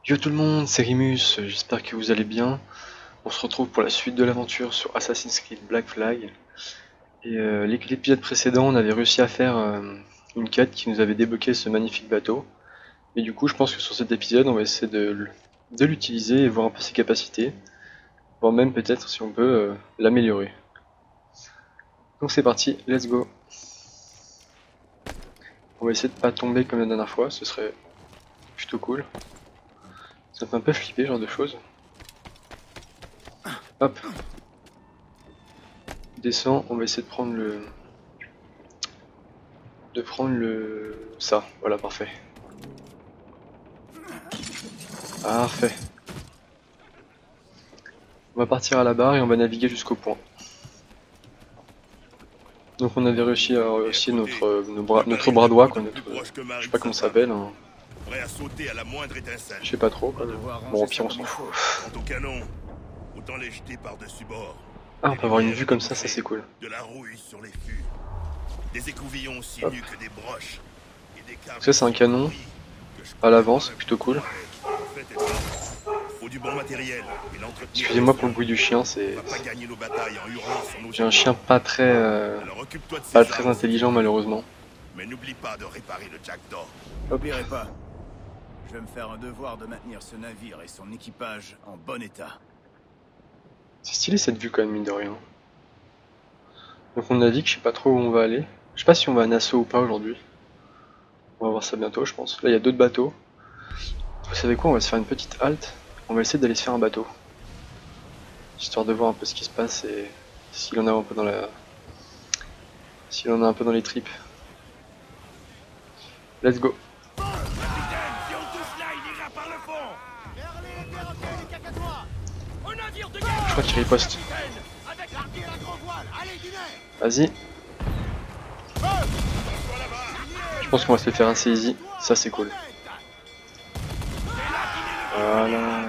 Yo tout le monde, c'est Rimus, j'espère que vous allez bien. On se retrouve pour la suite de l'aventure sur Assassin's Creed Black Flag. Et l'épisode précédent, on avait réussi à faire une quête qui nous avait débloqué ce magnifique bateau. Et du coup, je pense que sur cet épisode, on va essayer de l'utiliser et voir un peu ses capacités. Voire même peut-être si on peut l'améliorer. Donc c'est parti, let's go. On va essayer de pas tomber comme la dernière fois, ce serait plutôt cool. Ça me fait un peu flipper ce genre de choses. Hop. Descend, on va essayer de prendre ça, voilà, parfait. Parfait. On va partir à la barre et on va naviguer jusqu'au point. Donc on avait réussi à réussir notre bras droit, quoi, je sais pas comment ça s'appelle, hein. Je sais pas trop, quoi. Bon, au pire on s'en fout. Ah, on peut avoir une vue comme ça c'est cool. Ça c'est un canon à l'avant, c'est plutôt cool. Excusez-moi pour le bruit du chien, c'est... J'ai un chien pas très intelligent malheureusement. Mais n'oublie pas de réparer le Jackdaw. N'oublierai pas. Je vais me faire un devoir de maintenir ce navire et son équipage en bon état. C'est stylé cette vue quand même, mine de rien. Donc on navigue, je sais pas trop où on va aller. Je sais pas si on va à Nassau ou pas aujourd'hui. On va voir ça bientôt, je pense. Là il y a d'autres bateaux. Vous savez quoi, on va se faire une petite halte. On va essayer d'aller se faire un bateau. Histoire de voir un peu ce qui se passe et s'il en a un peu dans la... S'il en a un peu dans les tripes. Let's go. Je crois qu'il riposte. Vas-y. Je pense qu'on va se le faire assez easy. Ça c'est cool. Voilà.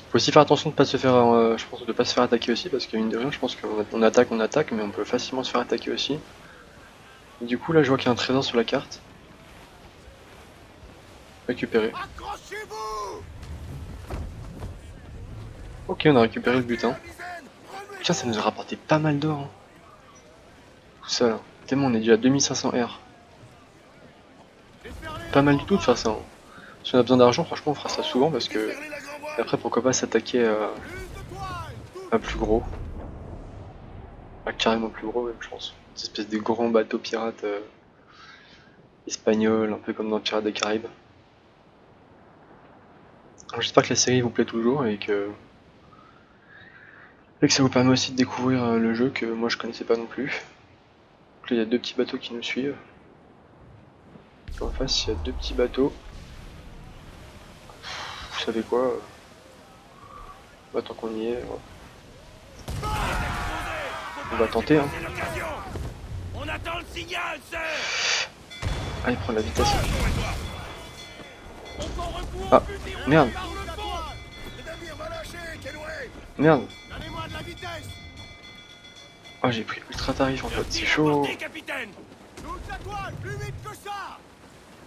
Faut aussi faire attention de pas se faire, je pense de pas se faire attaquer aussi parce que mine de rien, je pense qu'on attaque, mais on peut facilement se faire attaquer aussi. Et du coup là, je vois qu'il y a un trésor sur la carte. Récupérer. Ok, on a récupéré le butin. Tiens, ça nous a rapporté pas mal d'or. Hein. Tout ça là. Tellement on est déjà à 2500 R. Pas mal du tout de faire ça. Hein. Si on a besoin d'argent, franchement on fera ça souvent parce que... Et après pourquoi pas s'attaquer à plus gros. À carrément plus gros même je pense. Cette espèce de grands bateaux pirates espagnols, un peu comme dans Pirates des Caraïbes. J'espère que la série vous plaît toujours et que ça vous permet aussi de découvrir le jeu que moi je connaissais pas non plus. Donc là il y a deux petits bateaux qui nous suivent. En face il y a deux petits bateaux. Vous savez quoi bah, tant qu'on y est, on va tenter hein. Ah il prend la vitesse. Ah merde. Merde. Ah j'ai pris ultra tarif en fait, c'est chaud.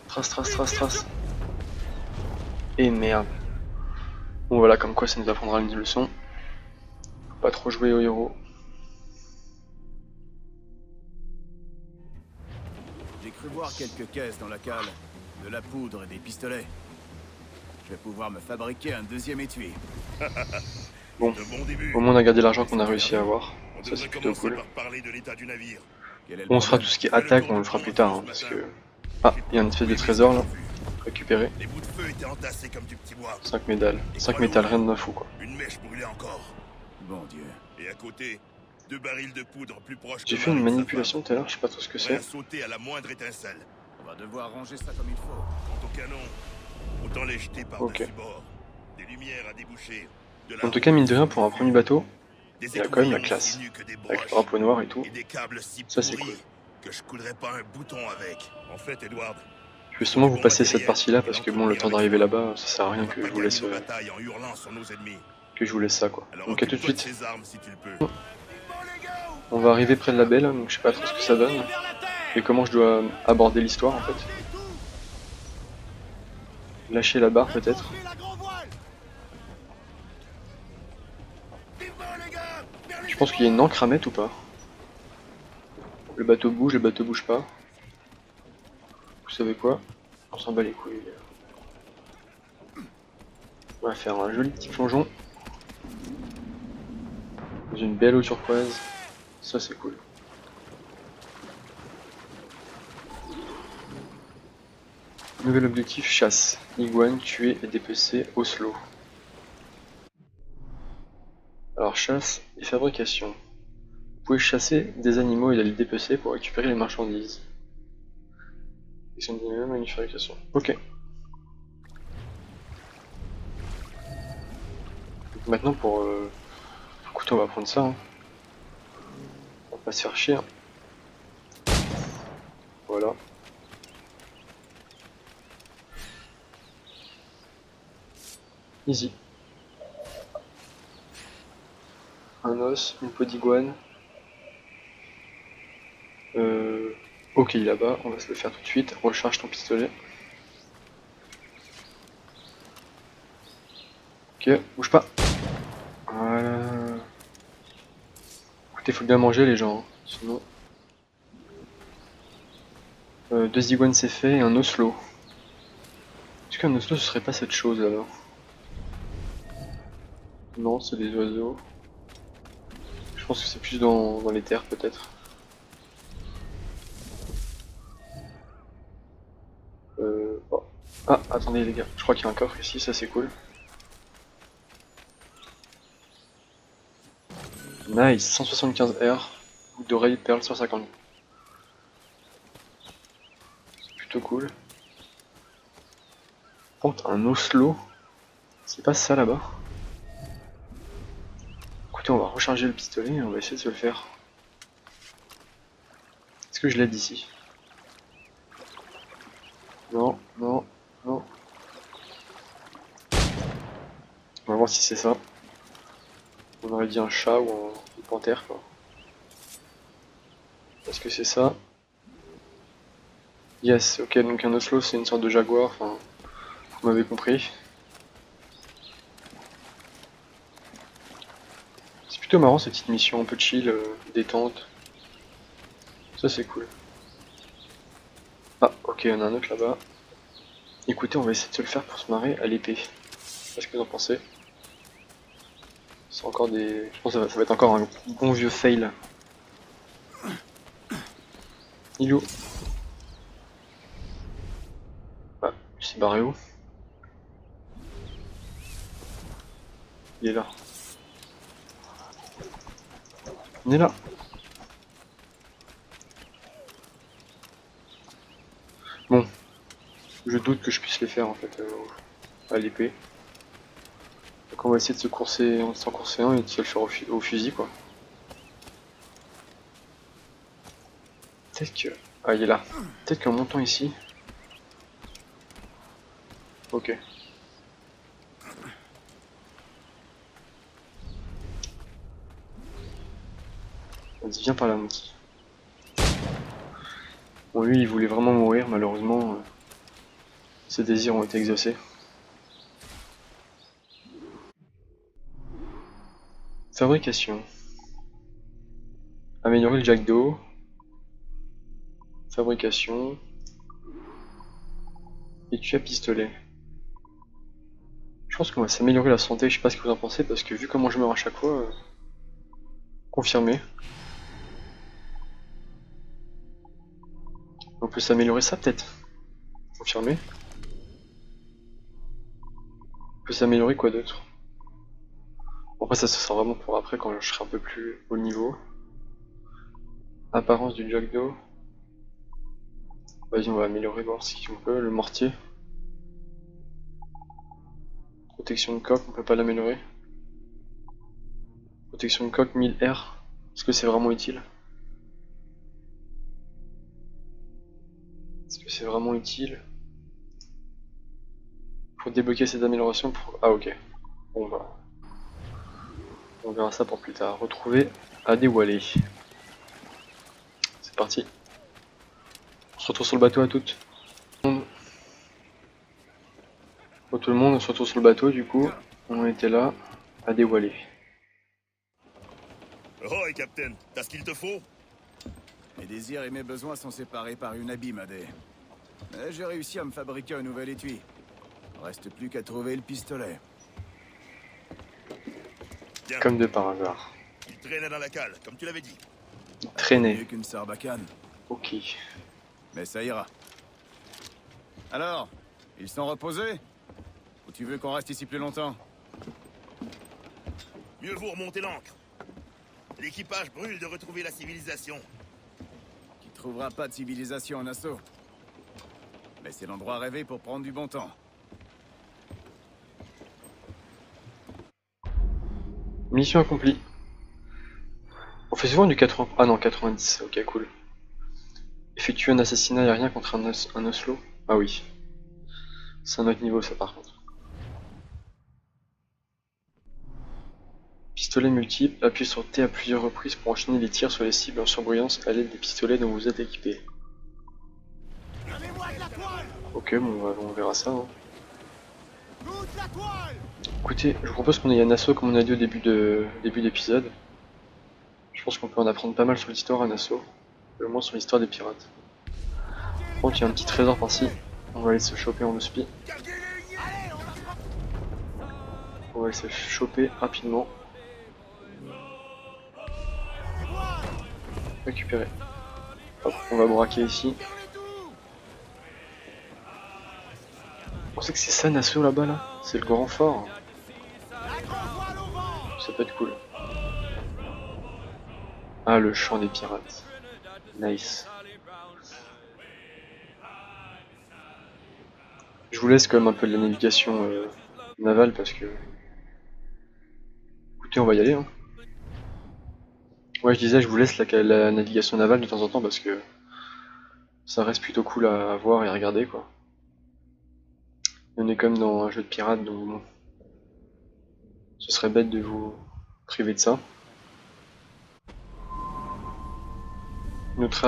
Trace. Et merde. Bon voilà, comme quoi ça nous apprendra une leçon. Faut pas trop jouer au héros. J'ai cru voir quelques caisses dans la cale. De la poudre et des pistolets. Je vais pouvoir me fabriquer un deuxième étui. Bon, au moins on a gardé l'argent qu'on a réussi à avoir. Ça c'est plutôt cool. On se fera tout ce qui est attaque, on le fera plus tard. Hein, parce que... Ah, il y a une espèce de trésor là. Récupérer. 5 médailles. 5 métal, rien de neuf fou quoi. Une mèche brûlait encore. Bon Dieu. Et à côté, 2 barils de poudre plus proches. J'ai fait une manipulation tout à l'heure, je sais pas trop ce que c'est. Sauter à la moindre étincelle. On va devoir ranger ça comme il faut. Quant au canon, autant les jeter par-dessus bord. Des lumières à déboucher. En tout cas, mine de rien, pour un premier bateau, il y a quand même la classe. Avec le drapeau noir et tout. Ça c'est cool. Que je coulerais pas un bouton avec. En fait, Edward, je vais sûrement vous passer cette partie-là parce que bon, le temps d'arriver là-bas, ça sert à rien que je vous laisse ça quoi. Donc à tout de suite. On va arriver près de la baie là, donc je sais pas trop ce que ça donne. Et comment je dois aborder l'histoire en fait. Lâcher la barre peut-être. Je pense qu'il y a une ancre à mettre ou pas. Le bateau bouge pas. Vous savez quoi? On s'en bat les couilles. On va faire un joli petit plongeon. Dans une belle eau turquoise. Ça c'est cool. Nouvel objectif, chasse. Iguane, tuer et dépecer Oslo. Alors chasse et fabrication. Vous pouvez chasser des animaux et les dépecer pour récupérer les marchandises. Manufacturation. Ok. Donc maintenant pour le couteau on va prendre ça. Hein. On va pas se faire chier. Hein. Voilà. Easy. Un os, une peau d'iguane. Ok là-bas, on va se le faire tout de suite. Recharge ton pistolet. Ok, bouge pas. Voilà. Écoutez, faut bien manger les gens, hein. Sinon... deux iguanes c'est fait et un oslo. Est-ce qu'un oslo ce serait pas cette chose alors? Non, c'est des oiseaux. Je pense que c'est plus dans les terres peut-être. Oh. Ah, attendez les gars, je crois qu'il y a un coffre ici, ça c'est cool. Nice, 175 R, boucle d'oreille, perle 150. C'est plutôt cool. Par contre, un oslo, c'est pas ça là-bas. Écoutez, on va recharger le pistolet et on va essayer de se le faire. Est-ce que je l'aide ici? Non, non, non. On va voir si c'est ça. On aurait dit un chat ou une panthère quoi. Est-ce que c'est ça? Yes, ok, donc un oslo c'est une sorte de jaguar, enfin, vous m'avez compris. C'est plutôt marrant cette petite mission, un peu chill, détente. Ça c'est cool. Ah, ok, on a un autre là-bas. Écoutez, on va essayer de se le faire pour se marrer à l'épée. Qu'est-ce que vous en pensez? C'est encore des... Je pense que ça va être encore un bon vieux fail. Il est où? Ah, il s'est barré où? Il est là. On est là. Bon, je doute que je puisse les faire en fait à l'épée. Donc on va essayer de s'en courser un et de se le faire au fusil quoi. Peut-être que... Ah il est là. Peut-être qu'en montant ici... Ok. Vas-y, viens par là, Monkey. Bon, lui, il voulait vraiment mourir, malheureusement. Ses désirs ont été exaucés. Fabrication. Améliorer le jack d'eau. Fabrication. Étui à pistolet. Je pense qu'on va s'améliorer la santé, je sais pas ce que vous en pensez, parce que vu comment je meurs à chaque fois... confirmé. On peut s'améliorer ça peut-être. Confirmé. On peut s'améliorer quoi d'autre? Bon, après ça sera vraiment pour après quand je serai un peu plus haut niveau. Apparence du jack d'eau. Vas-y on va améliorer, voir si on peut. Le mortier. Protection de coque, on peut pas l'améliorer. Protection de coque 1000R. Est-ce que c'est vraiment utile? Est-ce que c'est vraiment utile? Pour débloquer cette amélioration pour... Ah ok. Bon bah... On verra ça pour plus tard. Retrouver Adewale. C'est parti. On se retrouve sur le bateau à toutes. Bon, tout le monde se retrouve sur le bateau, du coup, on était là, à dévoiler. Oh, et Captain, t'as ce qu'il te faut? Mes désirs et mes besoins sont séparés par une abîme, Adé. Mais j'ai réussi à me fabriquer un nouvel étui. Reste plus qu'à trouver le pistolet. Bien. Comme de par hasard. Il traînait dans la cale, comme tu l'avais dit. Traîner. Mieux qu'une sarbacane. Ok. Mais ça ira. Alors, ils sont reposés? Ou tu veux qu'on reste ici plus longtemps? Mieux vaut remonter l'ancre. L'équipage brûle de retrouver la civilisation. Qui trouvera pas de civilisation en assaut. Mais c'est l'endroit rêvé pour prendre du bon temps. Mission accomplie. On fait souvent du 80... Ah non, 90. Ok, cool. Effectuer un assassinat aérien contre un Oslo. Ah oui. C'est un autre niveau, ça, par contre. Pistolet multiple. Appuyez sur T à plusieurs reprises pour enchaîner les tirs sur les cibles en surbrillance à l'aide des pistolets dont vous êtes équipé. Ok, bon, on verra ça. Hein. Écoutez, je vous propose qu'on ait un assaut comme on a dit au début d'épisode. Je pense qu'on peut en apprendre pas mal sur l'histoire, un assaut. Au moins sur l'histoire des pirates. Par contre, il y a un petit trésor par-ci. On va aller se choper en hospi. On va aller se choper rapidement. Récupérer. Hop, on va braquer ici. On sait que c'est ça Nassau là-bas là? C'est le grand fort. Ça peut être cool. Ah, le champ des pirates. Nice. Je vous laisse quand même un peu de la navigation navale parce que... Écoutez, on va y aller. Hein. Ouais, je disais, je vous laisse la navigation navale de temps en temps parce que ça reste plutôt cool à voir et à regarder quoi. On est comme dans un jeu de pirates donc bon. Ce serait bête de vous priver de ça. Notre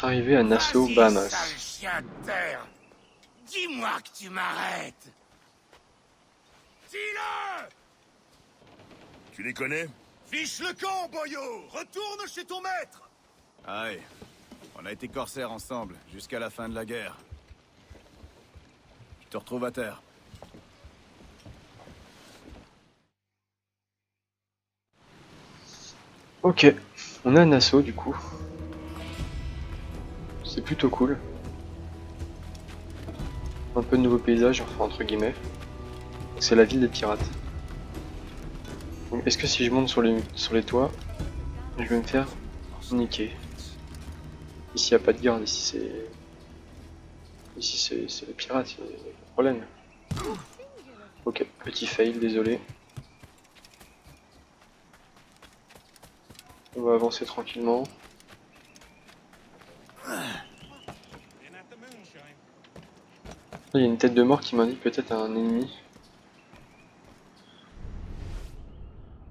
arrivée à Nassau, Bahamas. Sale chien de terre! Dis-moi que tu m'arrêtes! Dis-le! Tu les connais? Fiche le camp, boyau! Retourne chez ton maître! Aïe. On a été corsaires ensemble, jusqu'à la fin de la guerre. Je te retrouve à terre. Ok, on est à Nassau du coup. C'est plutôt cool. Un peu de nouveaux paysages, enfin entre guillemets. C'est la ville des pirates. Est-ce que si je monte sur les toits, je vais me faire niquer? Ici il n'y a pas de garde, ici c'est les pirates, il n'y a pas de problème. Ok, petit fail, désolé. On va avancer tranquillement. Il y a une tête de mort qui m'indique peut-être un ennemi.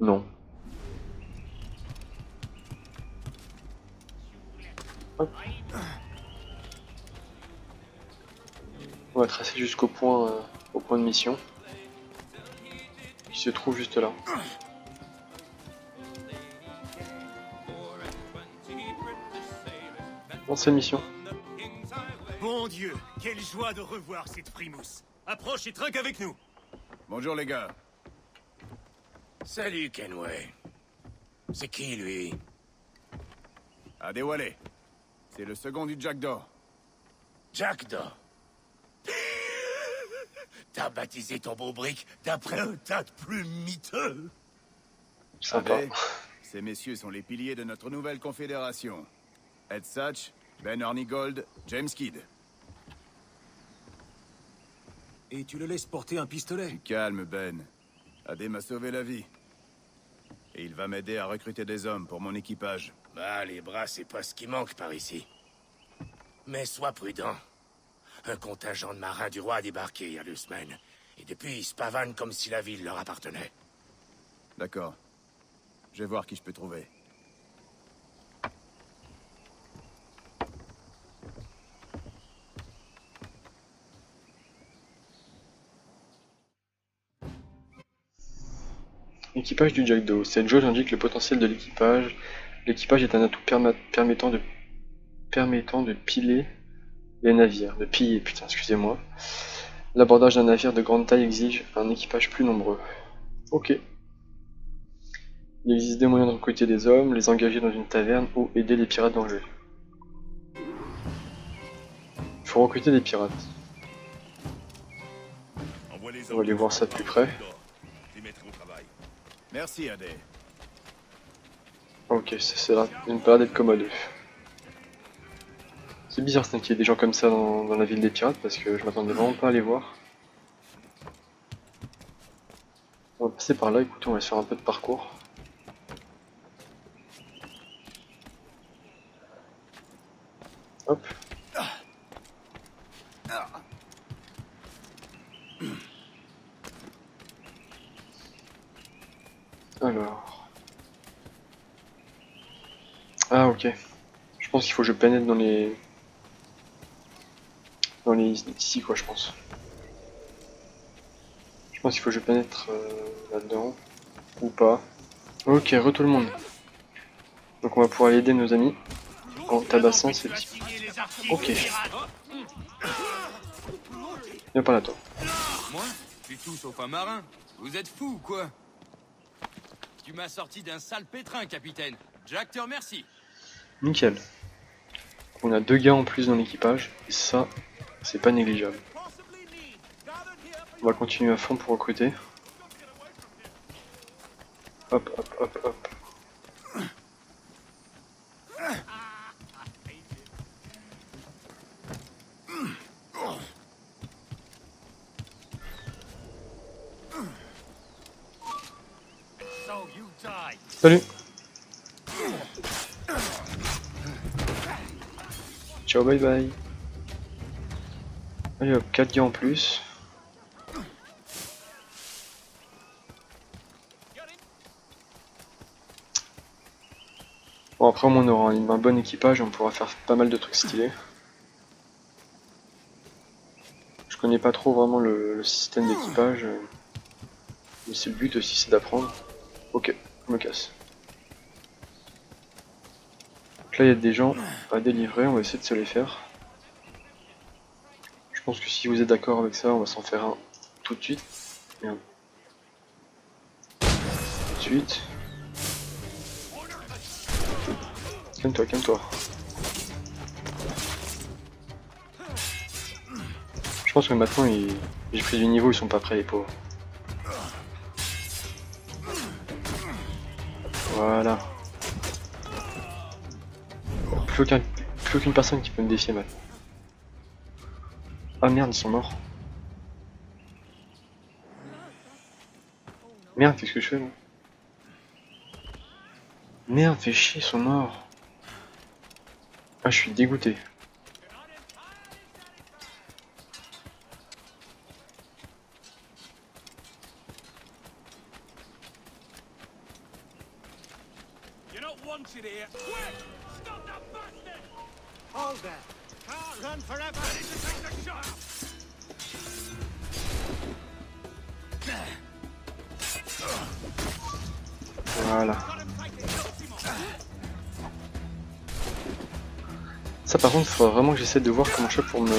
Non. Hop. On va tracer jusqu'au point, au point de mission. Qui se trouve juste là. Ancienne mission. Bon Dieu, quelle joie de revoir cette frimousse! Approche et trinque avec nous! Bonjour les gars. Salut, Kenway. C'est qui, lui? Adéwalé. C'est le second du Jackdaw. Jackdaw. T'as baptisé ton beau brick d'après un tas de plumes miteux. Sympa. Adé, ces messieurs sont les piliers de notre nouvelle confédération. Ed Satch, Ben Hornigold, James Kidd. Et tu le laisses porter un pistolet? Du calme, Ben. Adé m'a sauvé la vie. Et il va m'aider à recruter des hommes pour mon équipage. Bah, les bras, c'est pas ce qui manque par ici. Mais sois prudent. Un contingent de marins du roi a débarqué il y a 2 semaines. Et depuis, ils se pavanent comme si la ville leur appartenait. D'accord. Je vais voir qui je peux trouver. Équipage du Jackdaw. Cette jauge indique le potentiel de l'équipage. L'équipage est un atout permettant de piler les navires. De piller, putain, excusez-moi. L'abordage d'un navire de grande taille exige un équipage plus nombreux. Ok. Il existe des moyens de recruter des hommes, les engager dans une taverne ou aider les pirates dans le jeu. Il faut recruter des pirates. On va aller voir ça de plus près. Merci, Adé. Ok, c'est là, une pas d'être commode. C'est bizarre qu'il y ait des gens comme ça dans la ville des pirates parce que je m'attendais vraiment pas à les voir. On va passer par là, écoutez, on va se faire un peu de parcours. Hop. Alors. Ah ok. Je pense qu'il faut que je pénètre dans les... ici quoi je pense. Je pense qu'il faut que je pénètre là-dedans. Ou pas. Ok, re tout le monde. Donc on va pouvoir aider nos amis en tabassant ces petits... Ok. Viens par là toi. Moi, je suis tout sauf un marin. Vous êtes fou ou quoi? Tu m'as sorti d'un sale pétrin, capitaine. Jack te remercie. Nickel. On a 2 gars en plus dans l'équipage, et ça, c'est pas négligeable. On va continuer à fond pour recruter. Hop, hop, hop, hop. Salut. Ciao, bye bye. Allez hop, 4 gars en plus. Bon après on aura un bon équipage et on pourra faire pas mal de trucs stylés. Je connais pas trop vraiment le système d'équipage. Mais c'est le but aussi, c'est d'apprendre. Ok, je me casse. Donc là il y a des gens à délivrer, on va essayer de se les faire. Je pense que si vous êtes d'accord avec ça, on va s'en faire un tout de suite. Merde. Tout de suite. Calme-toi, calme-toi. Je pense que maintenant, j'ai pris du niveau, ils sont pas prêts les pauvres. Voilà. Plus aucune personne qui peut me défier maintenant. Ah merde, ils sont morts. Merde, qu'est-ce que je fais là? Merde, fais chier, ils sont morts. Ah, je suis dégoûté. Voilà. Ça par contre, il faudra vraiment que j'essaie de voir comment je fais pour me...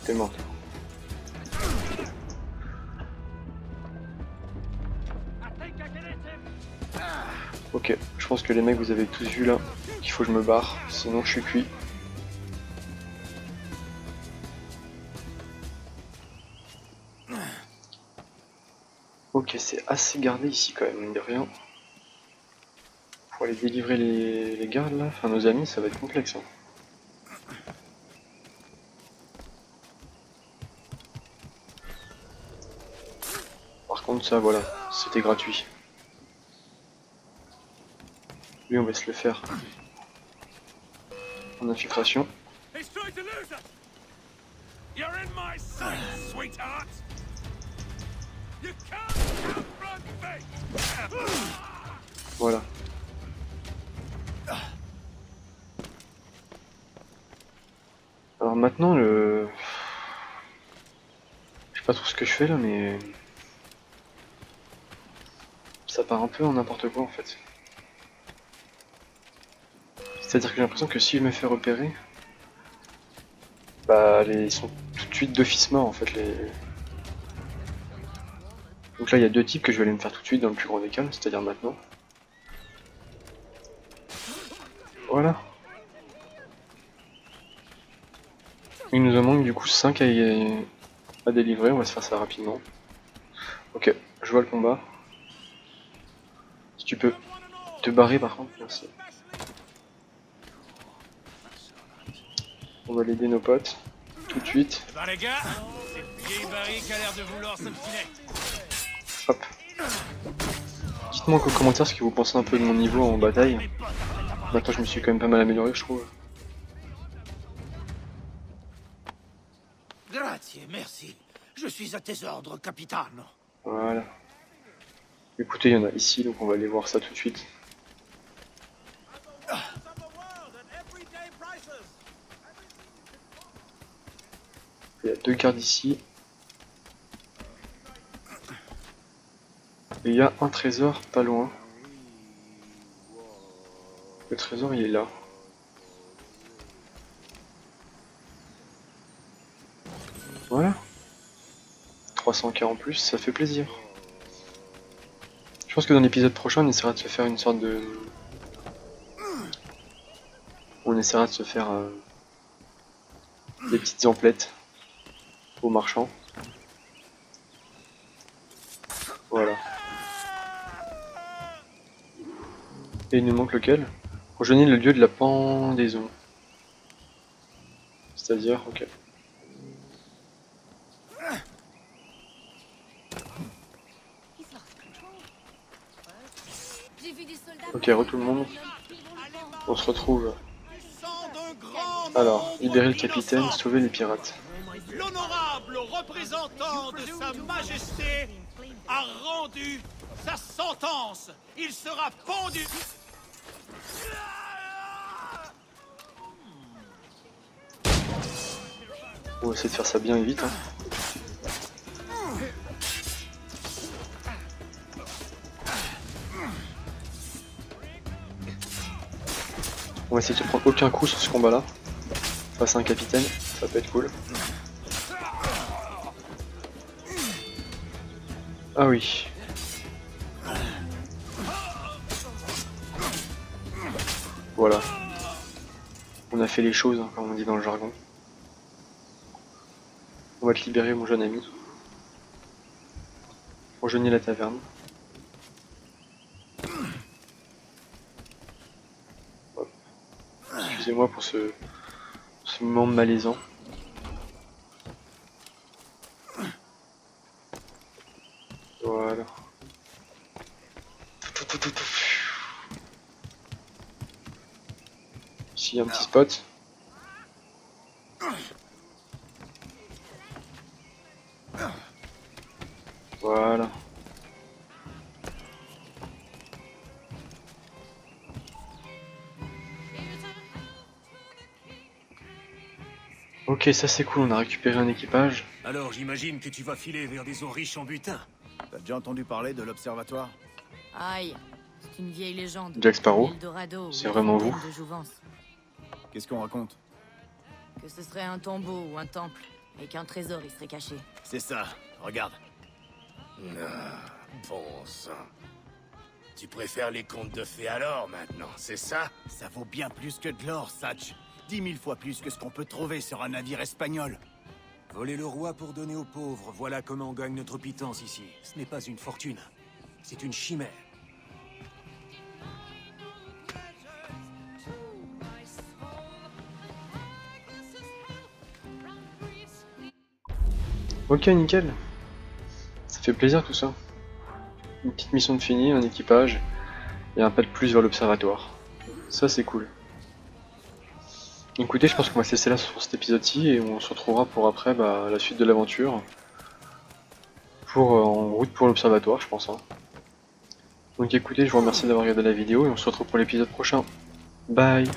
T'es mort. Ok, je pense que les mecs vous avez tous vu là qu'il faut que je me barre, sinon je suis cuit. Ok, c'est assez gardé ici quand même, mine de rien. Pour aller délivrer les gardes là, enfin nos amis, ça va être complexe. Hein. Par contre ça voilà, c'était gratuit. Lui on va se le faire en infiltration. Voilà. Alors maintenant je sais pas trop ce que je fais là, mais ça part un peu en n'importe quoi en fait. C'est-à-dire que j'ai l'impression que si je me fais repérer, bah ils sont tout de suite d'office morts en fait. Donc là il y a deux types que je vais aller me faire tout de suite dans le plus grand des calmes, c'est-à-dire maintenant. Voilà. Il nous en manque du coup 5 à délivrer, on va se faire ça rapidement. Ok, je vois le combat. Si tu peux te barrer par contre, merci. On va l'aider nos potes, tout de suite. Ben les gars, cette vieille Barry qui a l'air de vouloir s'obstiner. Hop. Dites-moi en commentaire ce que vous pensez un peu de mon niveau en bataille. Maintenant je me suis quand même pas mal amélioré je trouve. Grazie, merci. Je suis à tes ordres, capitaine. Voilà. Écoutez, il y en a ici, donc on va aller voir ça tout de suite. Il y a deux gardes ici. Et il y a un trésor pas loin. Le trésor il est là. Voilà. 300K en plus, ça fait plaisir. Je pense que dans l'épisode prochain on essaiera de se faire une sorte de... On essaiera de se faire des petites emplettes aux marchands. Voilà. Et il nous manque lequel? Rejoignez le lieu de la pendaison. C'est-à-dire, ok. Ok, re tout le monde. On se retrouve. Alors, libérer le capitaine, sauver les pirates. L'honorable représentant de Sa Majesté a rendu sa sentence. Il sera pendu. On va essayer de faire ça bien et vite. Hein. On va essayer de prendre aucun coup sur ce combat là. Face à un capitaine, ça peut être cool. Ah oui. Voilà. On a fait les choses, hein, comme on dit dans le jargon. On va te libérer mon jeune ami. Rejoignez la taverne. Hop. Excusez-moi pour ce moment malaisant. Voilà. Ici un petit spot. Voilà. Ok, ça c'est cool, on a récupéré un équipage. Alors j'imagine que tu vas filer vers des eaux riches en butin. T'as déjà entendu parler de l'observatoire? Aïe, c'est une vieille légende. Jack Sparrow, Eldorado, c'est la vraiment fontaine vous? de Jouvence. Qu'est-ce qu'on raconte? Que ce serait un tombeau ou un temple, et qu'un trésor y serait caché. C'est ça, regarde. Ah, bon sang. Tu préfères les contes de fées alors, maintenant, c'est ça? Ça vaut bien plus que de l'or, Satch. 10 000 fois plus que ce qu'on peut trouver sur un navire espagnol. Voler le roi pour donner aux pauvres, voilà comment on gagne notre pitance ici. Ce n'est pas une fortune, c'est une chimère. Ok, nickel. Ça fait plaisir tout ça. Une petite mission de finie, un équipage, et un pas de plus vers l'observatoire. Ça c'est cool. Écoutez, je pense qu'on va se laisser là sur cet épisode-ci, et on se retrouvera pour après la suite de l'aventure. Pour en route pour l'observatoire, je pense. Hein. Donc écoutez, je vous remercie d'avoir regardé la vidéo, et on se retrouve pour l'épisode prochain. Bye!